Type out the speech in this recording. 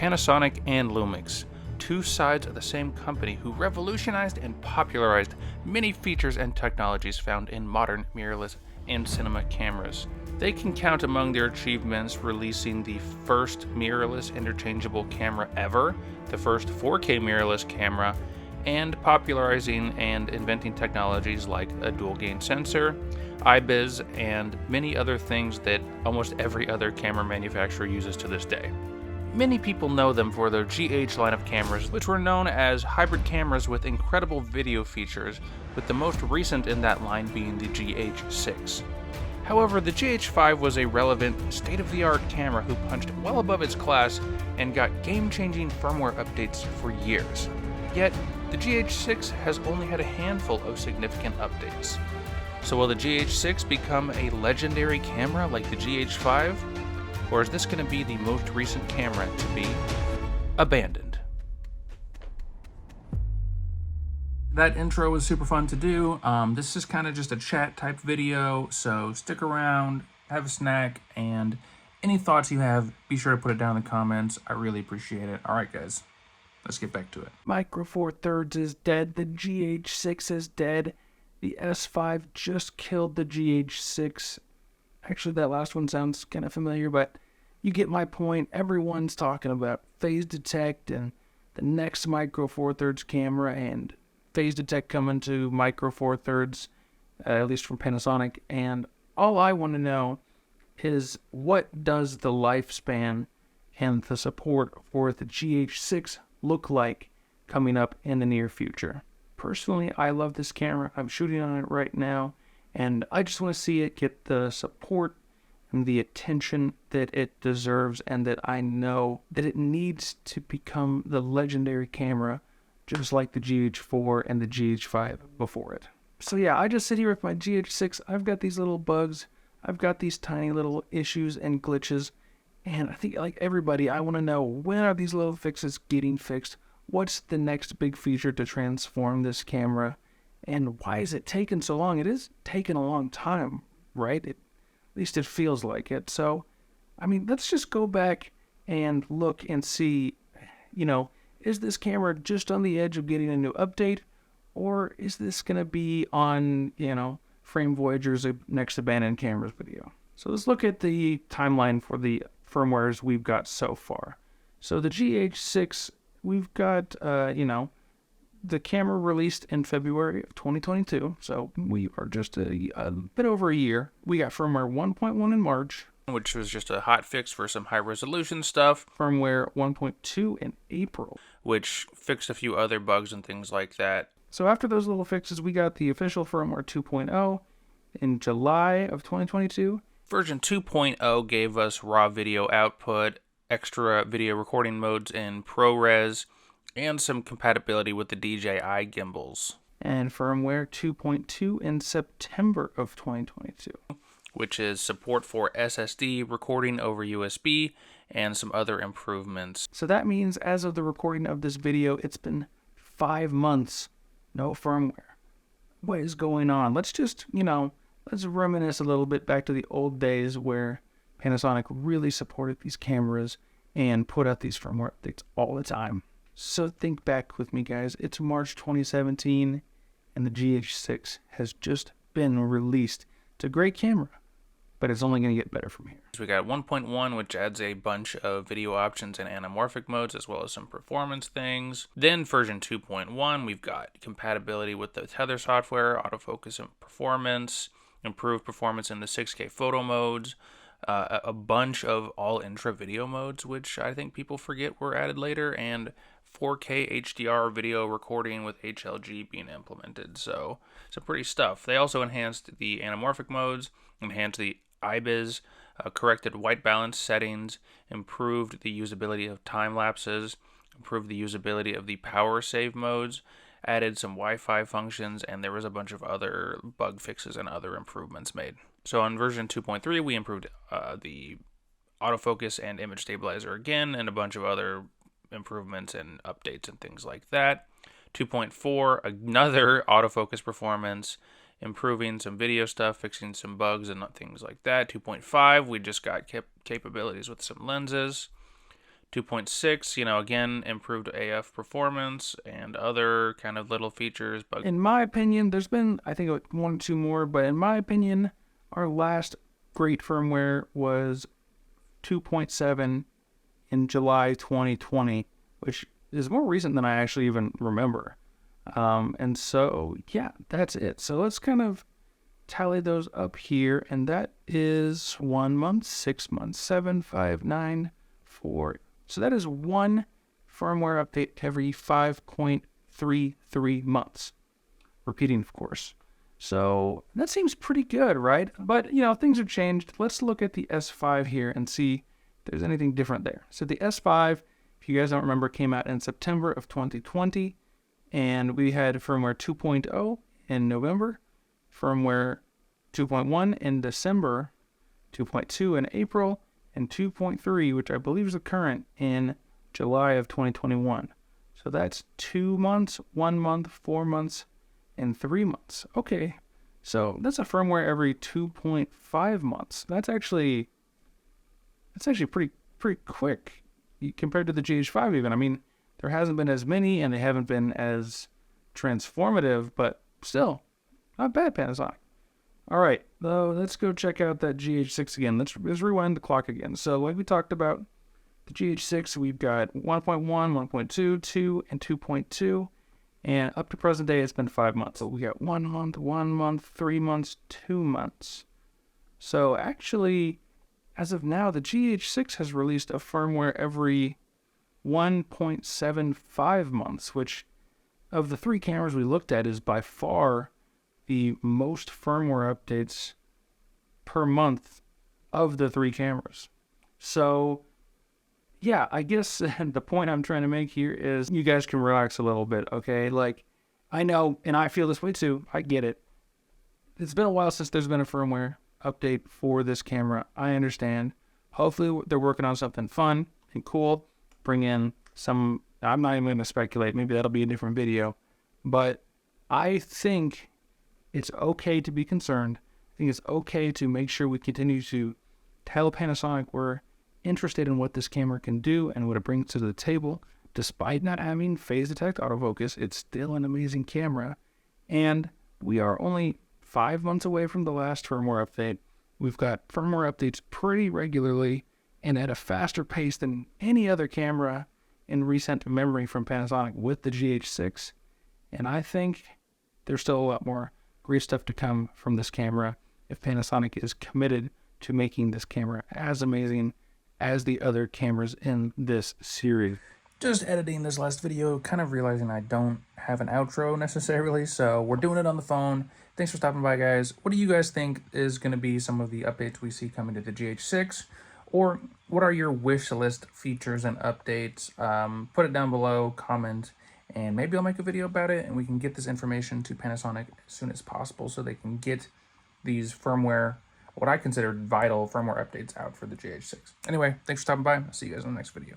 Panasonic and Lumix, two sides of the same company who revolutionized and popularized many features and technologies found in modern mirrorless and cinema cameras. They can count among their achievements releasing the first mirrorless interchangeable camera ever, the first 4K mirrorless camera, and popularizing and inventing technologies like a dual gain sensor, IBIS, and many other things that almost every other camera manufacturer uses to this day. Many people know them for their GH line of cameras, which were known as hybrid cameras with incredible video features, with the most recent in that line being the GH6. However, the GH5 was a relevant, state-of-the-art camera who punched well above its class and got game-changing firmware updates for years. Yet, the GH6 has only had a handful of significant updates. So will the GH6 become a legendary camera like the GH5? Or is this going to be the most recent camera to be abandoned? That intro was super fun to do. This is kind of just a chat type video, so stick around, have a snack, and any thoughts you have, be sure to put it down in the comments. I really appreciate it. All right, guys, let's get back to it. Micro Four Thirds is dead. The GH6 is dead. The S5 just killed the GH6. Actually, that last one sounds kind of familiar, but you get my point. Everyone's talking about phase detect and the next Micro Four Thirds camera, and phase detect coming to Micro Four Thirds, at least from Panasonic. And all I want to know is, what does the lifespan and the support for the GH6 look like coming up in the near future? Personally, I love this camera. I'm shooting on it right now, and I just want to see it get the support and the attention that it deserves, and that I know that it needs to become the legendary camera, just like the GH4 and the GH5 before it. So yeah, I just sit here with my GH6. I've got these little bugs. I've got these tiny little issues and glitches, and I think, like everybody, I want to know, when are these little fixes getting fixed? What's the next big feature to transform this camera? And why is it taking so long? It is taking a long time, right? At least it feels like it. So, I mean, let's just go back and look and see, is this camera just on the edge of getting a new update? Or is this going to be on, Frame Voyager's next abandoned cameras video? So let's look at the timeline for the firmwares we've got so far. So the GH6, we've got, the camera released in February of 2022, so we are just a bit over a year. We got firmware 1.1 in March, which was just a hot fix for some high-resolution stuff. Firmware 1.2 in April, which fixed a few other bugs and things like that. So after those little fixes, we got the official firmware 2.0 in July of 2022. Version 2.0 gave us raw video output, extra video recording modes in ProRes, and some compatibility with the DJI gimbals. And firmware 2.2 in September of 2022. Which is support for SSD recording over USB and some other improvements. So that means, as of the recording of this video, it's been 5 months, no firmware. What is going on? Let's just, let's reminisce a little bit back to the old days where Panasonic really supported these cameras and put out these firmware updates all the time. So think back with me, guys. It's March 2017, and the GH6 has just been released. It's a great camera, but it's only going to get better from here. So we got 1.1, which adds a bunch of video options and anamorphic modes, as well as some performance things. Then version 2.1, we've got compatibility with the tether software, autofocus and performance, improved performance in the 6K photo modes, a bunch of all intra video modes, which I think people forget were added later, and 4K HDR video recording with HLG being implemented. So some pretty stuff. They also enhanced the anamorphic modes, enhanced the IBIS, corrected white balance settings, improved the usability of time lapses, improved the usability of the power save modes, added some Wi-Fi functions, and there was a bunch of other bug fixes and other improvements made. So on version 2.3, we improved the autofocus and image stabilizer again, and a bunch of other improvements and updates and things like that. 2.4, another autofocus performance, improving some video stuff, fixing some bugs and things like that. 2.5, we just got capabilities with some lenses. 2.6, again, improved AF performance and other kind of little features. But in my opinion, there's been, I think, like 1 or 2 more, but in my opinion, our last great firmware was 2.7 in July 2020, which is more recent than I actually even remember. And so, yeah, that's it. So let's kind of tally those up here, and that is 1 month, 6 months, 7, 5, 9, 4. So that is one firmware update every 5.33 months. Repeating, of course. So that seems pretty good, right? But, things have changed. Let's look at the S5 here and see if there's anything different there. So the S5, if you guys don't remember, came out in September of 2020, and we had firmware 2.0 in November, firmware 2.1 in December, 2.2 in April, and 2.3, which I believe is the current, in July of 2021. So that's 2 months, 1 month, 4 months, and 3 months. Okay, so that's a firmware every 2.5 months. That's actually pretty quick compared to the GH5 even. I mean, there hasn't been as many, and they haven't been as transformative, but still, not bad, Panasonic. All right, let's go check out that GH6 again. Let's rewind the clock again. So like we talked about, the GH6, we've got 1.1, 1.2, 2, and 2.2. And up to present day, it's been 5 months. So we got 1 month, 1 month, 3 months, 2 months. So actually, as of now, the GH6 has released a firmware every 1.75 months, which of the 3 cameras we looked at is by far the most firmware updates per month of the 3 cameras. So, yeah, I guess the point I'm trying to make here is you guys can relax a little bit, okay? Like, I know, and I feel this way too, I get it. It's been a while since there's been a firmware update for this camera. I understand. Hopefully they're working on something fun and cool. Bring in some, I'm not even going to speculate, maybe that'll be a different video. But I think it's okay to be concerned. I think it's okay to make sure we continue to tell Panasonic we're interested in what this camera can do and what it brings to the table. Despite not having phase detect autofocus, it's still an amazing camera. And we are only 5 months away from the last firmware update. We've got firmware updates pretty regularly and at a faster pace than any other camera in recent memory from Panasonic with the GH6. And I think there's still a lot more great stuff to come from this camera if Panasonic is committed to making this camera as amazing as the other cameras in this series. Just editing this last video, kind of realizing I don't have an outro necessarily, so we're doing it on the phone. Thanks for stopping by, guys. What do you guys think is going to be some of the updates we see coming to the GH6? Or what are your wish list features and updates? Put it down below, comment, and maybe I'll make a video about it and we can get this information to Panasonic as soon as possible so they can get these firmware, what I consider vital firmware updates out for the GH6. Anyway, thanks for stopping by. I'll see you guys in the next video.